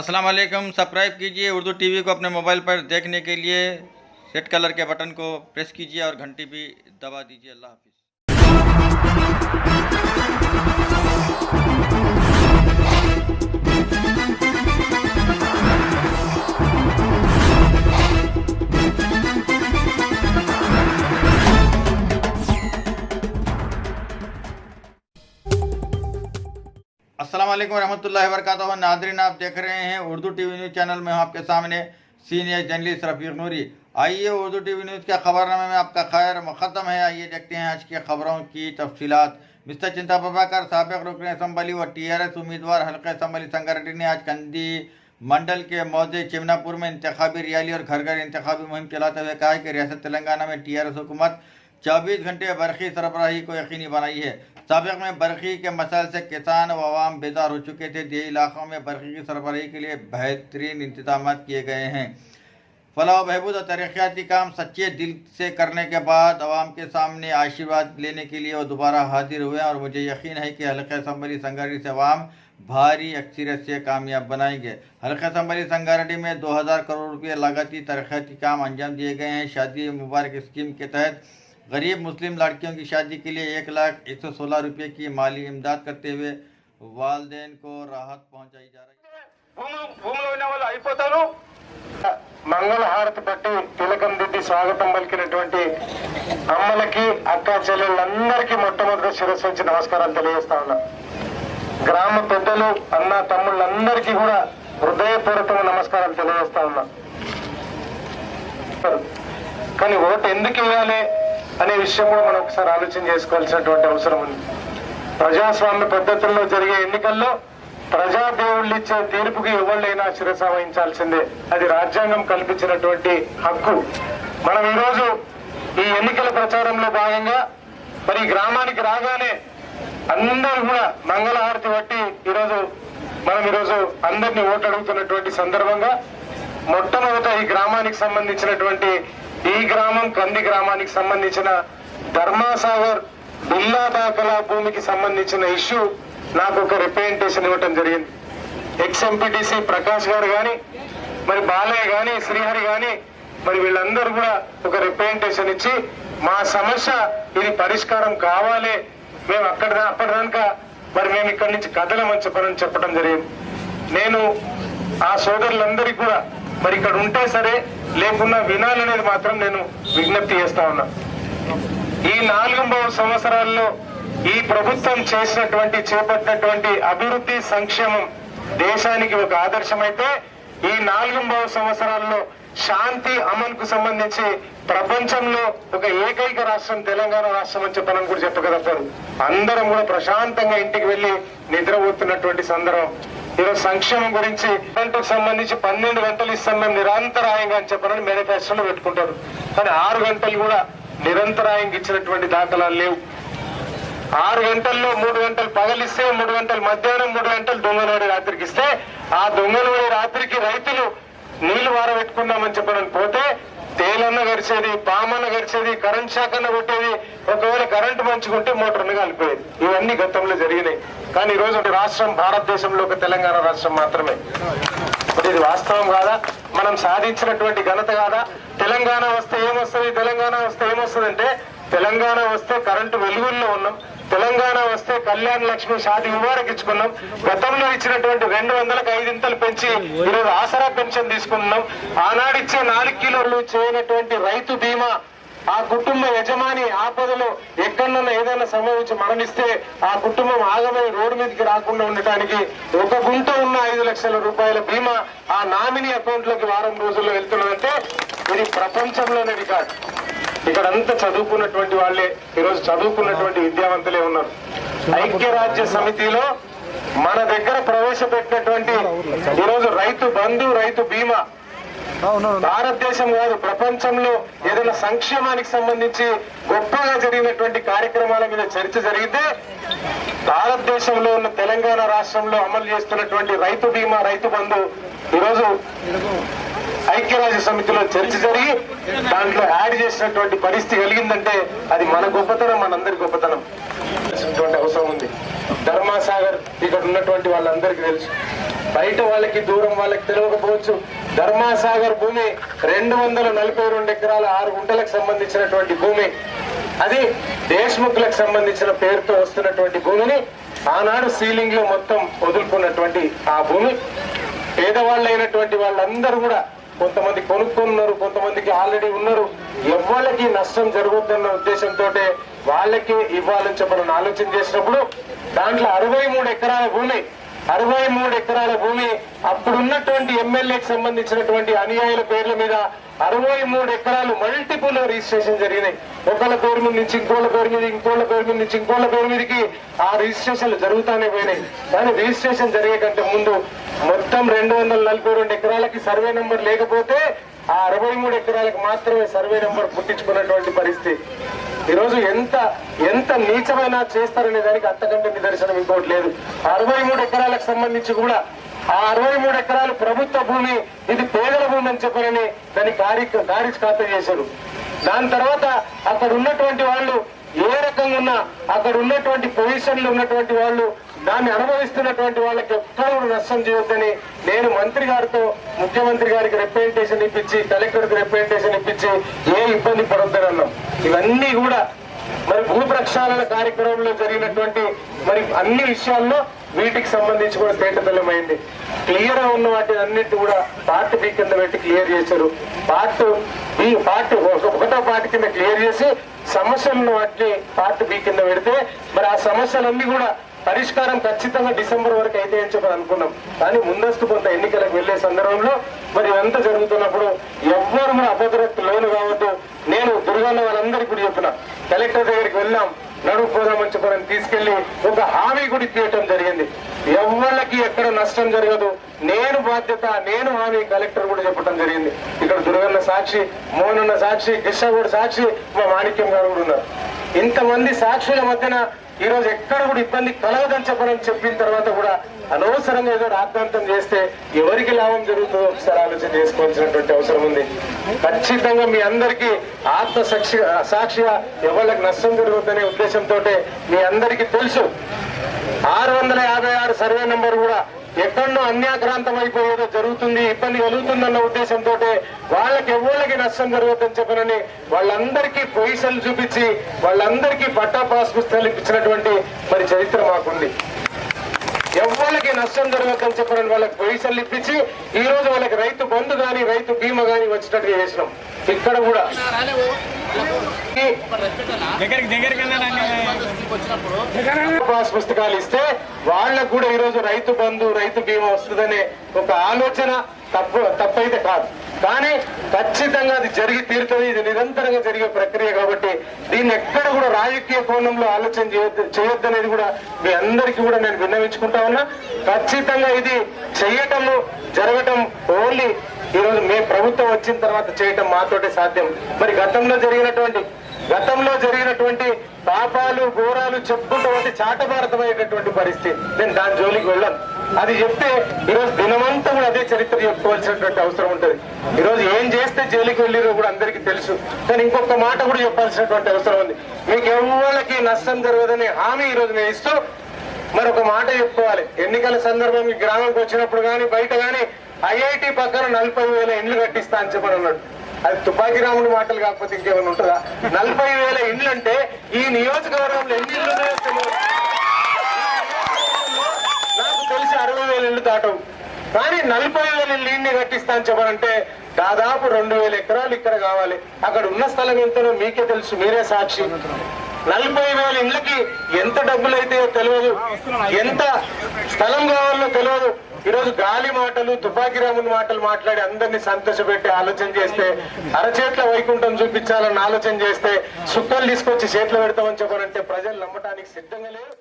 अस्सलाम वालेकुम। सब्सक्राइब कीजिए उर्दू टीवी को अपने मोबाइल पर देखने के लिए रेड कलर के बटन को प्रेस कीजिए और घंटी भी दबा दीजिए। अल्लाह हाफिज़। अस्सलाम वालेकुम रहमतुल्लाहि व बरकातहू। नाज़रीन, आप देख रहे हैं उर्दू टीवी न्यूज़ चैनल में। आपके सामने सीनियर जर्नलिस्ट रफ़ीक नूरी। आइए उर्दू टीवी न्यूज़ के खबरनामे में आपका खैर मुक़द्दम है। आइए देखते हैं आज की खबरों की तफसीलात। मिस्टर चिंता प्रभाकर, साबिक़ रुकन असम्बली व TRS उम्मीदवार हल्का असम्बली संगारेड्डी ने आज कंदी मंडल के मौजे चिमनापुर में इंतखाबी रैली और घर घर इंतखाबी मुहिम चलाते हुए कहा कि रियासत तेलंगाना में TRS हुकूमत 24 घंटे बरक़ी सरबराही को यकीनी बनाई है। साबिक़ में बरक़ी के मसाइल से किसान व आवाम बेदार हो चुके थे। देही इलाकों में बरक़ी की सरबराही के लिए बेहतरीन इंतजाम किए गए हैं। फलाह बहबूद और तरक्याती काम सच्चे दिल से करने के बाद आवाम के सामने आशीर्वाद लेने के लिए वो दोबारा हाजिर हुए और मुझे यकीन है कि हल्का असम्बली संगारेड्डी से आवाम भारी अक्सरियत से कामयाब बनाएंगे। हल्का असम्बली संगारेड्डी में 2000 करोड़ रुपये लागती तरक्याती काम अंजाम दिए गए हैं। शादी मुबारक स्कीम के तहत गरीब मुस्लिम लड़कियों की शादी के लिए 1,116 रुपये की माली इमदाद करते हुए वालिदैन को राहत पहुंचाई जा रही है। మంగళ హారతి పట్టి తిలకం దిద్ది స్వాగతం పలికినటువంటి అమ్మలకి అక్క చెల్లెళ్ళందరికీ మొట్టమొదటి శిరస్సు వచ్చి నమస్కారాలు తెలియజేస్తా ఉన్నా. గ్రామ పెద్దలు అన్న తమ్ముళ్ళందరికీ కూడా హృదయపూర్వక నమస్కారాలు తెలియజేస్తా ఉన్నా. కానీ ఓటు ఎందుకు ఇవ్వాలి అనే విషయం కూడా మనం ఒకసారి ఆలోచన చేసుకోవాల్సినటువంటి అవసరం ఉంది. ప్రజాస్వామ్య పద్ధతుల్లో జరిగే ఎన్నికల్లో ప్రజాదేవుళ్ళు ఇచ్చే తీర్పుకి ఎవళ్ళైనా శిరస వహించాల్సిందే. అది రాజ్యాంగం కల్పించినటువంటి హక్కు. మనం ఈరోజు ఈ ఎన్నికల ప్రచారంలో భాగంగా మరి గ్రామానికి రాగానే అందరూ కూడా మంగళహారతి పట్టి ఈరోజు అందరినీ ఓటు అడుగుతున్నటువంటి సందర్భంగా మొట్టమొదట ఈ గ్రామానికి సంబంధించినటువంటి ఈ గ్రామం కంది గ్రామానికి సంబంధించిన ధర్మాసాగర్ బిల్లా దాఖలా భూమికి సంబంధించిన ఇష్యూ నాకు ఒక రిప్రజెంటేషన్ ఇవ్వటం జరిగింది. ఎక్స్-ఎంపీటీసీ ప్రకాష్ గారు కానీ మరి బాలయ్య కానీ శ్రీహరి కానీ మరి వీళ్ళందరూ కూడా ఒక రిప్రజెంటేషన్ ఇచ్చి మా సమస్య ఇది పరిష్కారం కావాలి, మేము అప్పటిదాకా మరి మేము ఇక్కడి నుంచి కదలమని చెప్పడం జరిగింది. నేను ఆ సోదరులందరికీ కూడా మరి ఇక్కడ ఉంటే సరే లేకున్నా వినాలనేది మాత్రం నేను విజ్ఞప్తి చేస్తా ఉన్నా. ఈ 4 సంవత్సరాల్లో ఈ ప్రభుత్వం చేపట్టినటువంటి అభివృద్ధి సంక్షేమం దేశానికి ఒక ఆదర్శమైతే ఈ 4 సంవత్సరాల్లో శాంతి అమలుకు సంబంధించి ప్రపంచంలో ఒక ఏకైక రాష్ట్రం తెలంగాణ రాష్ట్రం అని చెప్పనని కూడా చెప్పగలుగుతారు. అందరం కూడా ప్రశాంతంగా ఇంటికి వెళ్లి నిద్రపోతున్నటువంటి సందర్భం. ఈరోజు సంక్షేమం గురించి కరెంటుకు సంబంధించి 12 గంటలు ఇస్తాం మేము నిరంతరాయంగా అని చెప్పనని మేనిఫెస్టోలో పెట్టుకుంటారు. కానీ 6 గంటలు కూడా నిరంతరాయంగా ఇచ్చినటువంటి దాఖలాలు లేవు. 6 గంటల్లో 3 గంటలు పగలిస్తే 3 గంటలు మధ్యాహ్నం 3 గంటలు దొంగనవాడి రాత్రికి ఇస్తే ఆ దొంగనవాడి రాత్రికి రైతులు నీళ్లు వారబెట్టుకుందామని చెప్పనని పోతే తేలన్న గడిచేది, పామన్న గడిచేది, కరెంట్ షాక్ అన్న కొట్టేది, ఒకవేళ కరెంటు మంచుకుంటే మోటార్ను కలిపేది. ఇవన్నీ గతంలో జరిగినాయి. కానీ ఈ రోజు రాష్ట్రం భారతదేశంలో ఒక తెలంగాణ రాష్ట్రం మాత్రమే. ఇది వాస్తవం కాదా? మనం సాధించినటువంటి ఘనత కాదా? తెలంగాణ వస్తే ఏమొస్తుంది అంటే తెలంగాణ వస్తే కరెంటు వెలుగుల్లో ఉన్నాం, తెలంగాణ వస్తే కళ్యాణ లక్ష్మి షాది ముబారక్ ఇచ్చుకున్నాం, గతంలో ఇచ్చినటువంటి 200లకు 5 పెంచి ఈరోజు ఆసరా పెన్షన్ తీసుకున్నాం, ఆనాడిచ్చే 4 కిలోలు చేయనటువంటి రైతు బీమా, ఆ కుటుంబ యజమాని ఆపదలో ఎక్కడన్నా ఏదైనా సంభవించి మరణిస్తే ఆ కుటుంబం ఆగమై రోడ్డు మీదకి రాకుండా ఉండటానికి 1 గుంట ఉన్న 5 లక్షల రూపాయల బీమా ఆ నామినీ అకౌంట్ లోకి వారం రోజుల్లో వెళ్తున్నదంటే ఇది ప్రపంచంలోనే రికార్డు. ఇక్కడంతా చదువుకున్నటువంటి వాళ్ళే, ఈరోజు చదువుకున్నటువంటి విద్యావంతులే ఉన్నారు. ఐక్యరాజ్య సమితిలో మన దగ్గర ప్రవేశపెట్టినటువంటి ఈరోజు రైతు బంధు, రైతు బీమా భారతదేశం కాదు ప్రపంచంలో ఏదైనా సంక్షేమానికి సంబంధించి గొప్పగా జరిగినటువంటి కార్యక్రమాల మీద చర్చ జరిగితే భారతదేశంలో ఉన్న తెలంగాణ రాష్ట్రంలో అమలు చేస్తున్నటువంటి రైతు బీమా, రైతు బంధు ఈరోజు ఐక్యరాజ్య సమితిలో చర్చ జరిగి దాంట్లో యాడ్ చేసినటువంటి పరిస్థితి కలిగిందంటే అది మన గొప్పతనం, మనందరి గొప్పతనం. అవసరం ఉంది. ధర్మాసాగర్ ఇక్కడ ఉన్నటువంటి వాళ్ళందరికీ తెలుసు. బయట వాళ్ళకి దూరం వాళ్ళకి తెలియకపోవచ్చు. ధర్మాసాగర్ భూమి 242 ఎకరాల 6 గుంటలకు సంబంధించినటువంటి భూమి. అది దేశ్ముఖ్లకు సంబంధించిన పేరుతో వస్తున్నటువంటి భూమిని ఆనాడు సీలింగ్ లో మొత్తం వదులుకున్నటువంటి ఆ భూమి పేదవాళ్ళైనటువంటి వాళ్ళందరూ కూడా కొంతమంది కొనుక్కున్నారు, కొంతమందికి ఆల్రెడీ ఉన్నారు. ఎవరికి నష్టం జరగొద్దన్న ఉద్దేశంతో వాళ్ళకి ఇవ్వాలని చెప్పని ఆలోచన చేసినప్పుడు దాంట్లో 63 ఎకరాల భూమి 63 ఎకరాల భూమి అప్పుడున్నటువంటి ఎమ్మెల్యేకి సంబంధించినటువంటి అనుయాయుల పేర్ల మీద 63 ఎకరాలు మల్టిపుల్ రిజిస్ట్రేషన్ జరిగినాయి. ఒకళ్ళ పేరు మీద నుంచి ఇంకోళ్ళ పేరు మీద, ఇంకోళ్ళ పేరు మీద నుంచి ఇంకోళ్ళ పేరు మీదకి ఆ రిజిస్ట్రేషన్లు జరుగుతానే పోయినాయి. కానీ రిజిస్ట్రేషన్ జరిగే కంటే ముందు మొత్తం 242 ఎకరాలకి సర్వే నెంబర్ లేకపోతే ఆ 63 ఎకరాలకు మాత్రమే సర్వే నెంబర్ పుట్టించుకున్నటువంటి పరిస్థితి. ఈరోజు ఎంత నీచమైన చేస్తారనే దానికి అంతకంటే నిదర్శనం ఇంకోటి లేదు. 63 ఎకరాలకు సంబంధించి కూడా ఆ 63 ఎకరాలు ప్రభుత్వ భూమి, ఇది పేదల భూమి అని చెప్పారని దాన్ని ఖారిజ్ ఖాతా చేశారు. దాని తర్వాత అక్కడ ఉన్నటువంటి వాళ్ళు ఏ రకంగా ఉన్నా అక్కడ ఉన్నటువంటి పొజిషన్లు ఉన్నటువంటి వాళ్ళు దాన్ని అనుభవిస్తున్నటువంటి వాళ్ళకి ఎక్కడ నష్టం చేయొద్దని నేను మంత్రి గారితో ముఖ్యమంత్రి గారికి రిప్రజెంటేషన్ ఇప్పించి కలెక్టర్కి రిప్రజెంటేషన్ ఇప్పించి ఏ ఇబ్బంది పడొద్దని అన్నాం. ఇవన్నీ కూడా మరి భూ ప్రక్షాళన కార్యక్రమంలో జరిగినటువంటి మరి అన్ని విషయాల్లో వీటికి సంబంధించి కూడా తేటతెల్లమైంది. క్లియర్ గా ఉన్న వాటి అన్నిటి కూడా పార్ట్ బి కింద పెట్టి క్లియర్ చేశారు. పార్ట్ ఒకటో పార్ట్ కింద క్లియర్ చేసి సమస్యలను వాటిని పార్ట్ బి కింద పెడితే మరి ఆ సమస్యలన్నీ కూడా పరిష్కారం ఖచ్చితంగా డిసెంబర్ వరకు అయితే అని చెప్పి అనుకున్నాం. కానీ ముందస్తు కొంత ఎన్నికలకు వెళ్లే సందర్భంలో మరి ఇదంతా జరుగుతున్నప్పుడు ఎవ్వరు కూడా అభద్రతకు లోను కావద్దు. నేను దుర్గన్న వాళ్ళందరికీ కూడా చెప్పిన, కలెక్టర్ దగ్గరికి వెళ్ళాం, నడుపుకోదామని చెప్పని తీసుకెళ్లి ఒక హామీ కూడా ఇప్పించడం జరిగింది. ఎవరికి ఎక్కడ నష్టం జరగదు, నేను బాధ్యత, నేను హామీ కలెక్టర్ కూడా చెప్పడం జరిగింది. ఇక్కడ దుర్గన్న సాక్షి, మోహనన్న సాక్షి, కృష్ణ సాక్షి, మా మాణిక్యం గారు కూడా ఉన్నారు. ఇంతమంది సాక్షుల మధ్యన ఈ రోజు ఎక్కడ కూడా ఇబ్బంది కలగదని చెప్పిన తర్వాత కూడా అనవసరంగా ఏదో రాద్ధాంతం చేస్తే ఎవరికి లాభం జరుగుతుందో ఒకసారి ఆలోచన చేసుకోవాల్సినటువంటి అవసరం ఉంది. ఖచ్చితంగా మీ అందరికీ ఆత్మ సాక్షిగా ఎవరికి నష్టం జరుగుతుందనే ఉద్దేశంతో మీ అందరికీ తెలుసు 656 సర్వే నెంబర్ కూడా ఎక్కడో అన్యాక్రాంతం అయిపోయేదో జరుగుతుంది, ఇబ్బంది కలుగుతుందన్న ఉద్దేశంతో వాళ్ళకి ఎవరికి నష్టం జరగదని చెప్పనని వాళ్ళందరికీ పొజిషన్లు చూపించి వాళ్ళందరికీ పట్టా పాస్ పుస్తకాలు ఇప్పించినటువంటి మరి చరిత్ర మాకుంది. ఎవరికి నష్టం జరగదని చెప్పనని వాళ్ళకి పొజిషన్లు ఇప్పించి ఈ రోజు వాళ్ళకి రైతు బంధు గాని రైతు బీమా గాని వచ్చినట్టుగా చేసినాం. ఇక్కడ కూడా పాస్ పుస్తకాలు ఇస్తే వాళ్ళకు కూడా ఈరోజు రైతు బంధు రైతు బీమా వస్తుందనే ఒక ఆలోచన తప్పైతే కాదు. కానీ ఖచ్చితంగా అది జరిగి తీరుతుంది. ఇది నిరంతరంగా జరిగే ప్రక్రియ కాబట్టి దీన్ని ఎక్కడ కూడా రాజకీయ కోణంలో ఆలోచన చేయొద్దనేది కూడా మీ అందరికీ కూడా నేను విన్నవించుకుంటా ఉన్నా. ఖచ్చితంగా ఇది చేయటము జరగటం ఓన్లీ ఈరోజు మే ప్రభుత్వం వచ్చిన తర్వాత చేయటం మాతోటే సాధ్యం. మరి గతంలో జరిగినటువంటి పాపాలు ఘోరాలు చెప్పుకుంటూ వచ్చి చాటభారతమైనటువంటి పరిస్థితి, నేను దాని జోలికి వెళ్ళాను. అది చెప్తే ఈరోజు దినమంతా కూడా అదే చరిత్ర చెప్పుకోవాల్సినటువంటి అవసరం ఉంటుంది. ఈరోజు ఏం చేస్తే జైలుకి వెళ్ళిరో కూడా అందరికీ తెలుసు. కానీ ఇంకొక మాట కూడా చెప్పాల్సినటువంటి అవసరం ఉంది. మీకు ఎవరికి నష్టం జరగదని హామీ ఈరోజు నేను ఇస్తూ మరొక మాట చెప్పుకోవాలి. ఎన్నికల సందర్భం ఈ గ్రామానికి వచ్చినప్పుడు కానీ బయట కానీ ఐఐటి పక్కన 40,000 ఇండ్లు కట్టిస్తా అని చెప్పని అన్నాడు. అది తుపాకీ రాముడి మాటలు కాకపోతే ఇంకేమైనా ఉంటుందా? 40,000 ఇండ్లు అంటే ఈ నియోజకవర్గంలో ఎన్ని ఇళ్ళు ఉన్నాయో తెలియదు. నాకు తెలిసి 60,000 ఇళ్ళు దాటవు. కానీ 40,000 ఇళ్ళని కట్టిస్తా అని చెప్పాలంటే దాదాపు 2,000 ఎకరాలు ఇక్కడ కావాలి. అక్కడ ఉన్న స్థలం ఎంతనో మీకే తెలుసు, మీరే సాక్షి. 40,000 ఇళ్ళకి ఎంత డబ్బులు అయితే తెలియదు, ఎంత స్థలం కావాలో తెలియదు. ఈరోజు గాలి మాటలు తుపాకీ రాముని మాటలు మాట్లాడి అందరినీ సంతోషపెట్టి ఆలోచన చేస్తే, అరచేట్ల వైకుంఠం చూపించాలని ఆలోచన చేస్తే సుక్కలు తీసుకొచ్చి చేతిలో పెడతామని చెప్పారంటే ప్రజలు నమ్మటానికి సిద్ధంగా లేరు.